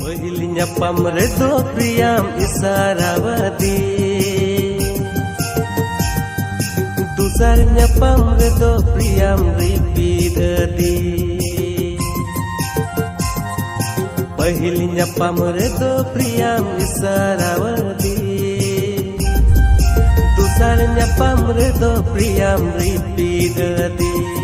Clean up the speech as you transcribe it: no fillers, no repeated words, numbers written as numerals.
पहिल nyapam redo priyam isarawadi, dusar nyapam redo priyam repeat adi. पहिल nyapam redo priyam isarawadi, dusar nyapam redo priyam repeat adi.